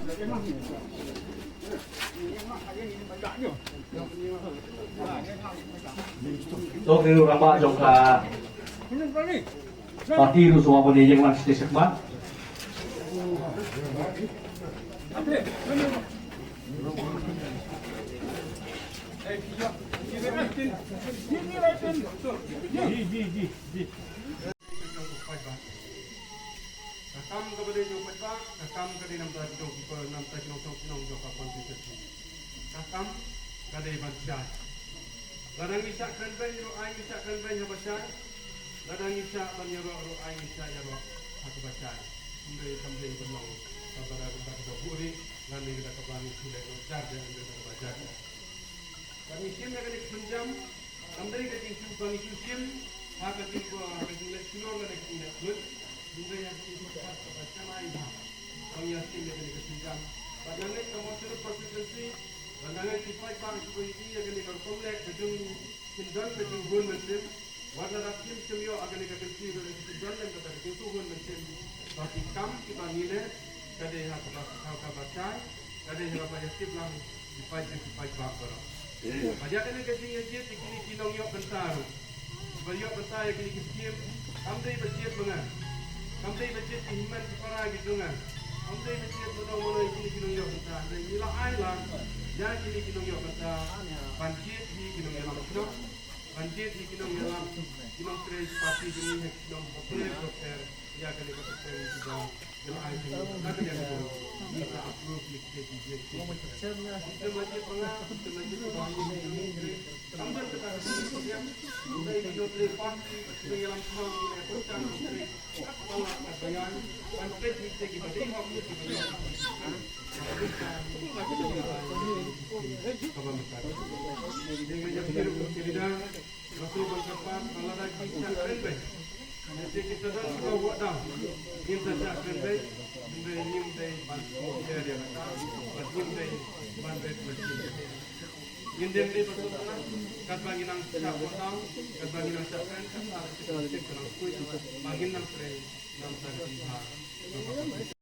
So kini berapa jongka parti itu semua punya yang masih sekmat. Kam kepada jong pajak, kam kepada nam tadi jong people, nam tadi nong jong kapan sesi. Kam kepada baca. Ladang isyak kan ben ro ai isyak kan ben baca. Ladang isyak ban ro ai isyak ro aku baca. Sampai benong sabar kita buri, nanti kita kembali sudah nocar dan kita baca. Kami sim yang kita penjam, amdari kita tinggal bani sim, hak kita kita sinor dan kita good. Juga yang kita baca main dah. Kami yakin dengan kita pinjam. Padahal kamu sudah konsistensi. Padahal kita pang seperti ini akan kita komplek gedung pinjam gedung gun mesin. Warna rakim semio akan kita kecil dengan pinjam dan kita gedung gun mesin. Bagi kam kita nilai kada yang kita baca, kada yang kita baca sebelum dipakai bakar. Pada kali kita yang kini kinong yok bentar. Beliau bentar yang kini kiskim. Amdai bersiap mengan. Kamdai macet iman para gitu kan. Kamdai macet mono ini kinong yo bentar. Dan ila ailan ya ini kinong yo bentar. Pancit di kinong yo lam. Pancit di kinong yo lam. Kinong tres pasti ini kinong populer dokter. Ya kali kita sudah ila ailan. Nak dia itu. Kita approve kita dia. Kita macet pengah, kita macet bangun ini. Kamdai kita siap. Kamdai kinong tres pasti kinong yo lam kinong ini pecah. Bayan, pancit kita kita tengok kita dengan yang tidak masuk berkepan kalau ada kita keren nanti kita dah sudah buat dah kita dah keren dengan nim day bantu dia dia nim day bantu bersih Gendeng di pertama, kat bagi nang siap potong, kat bagi nang siap kan, kat bagi nang kuih, bagi nang tray, nang tadi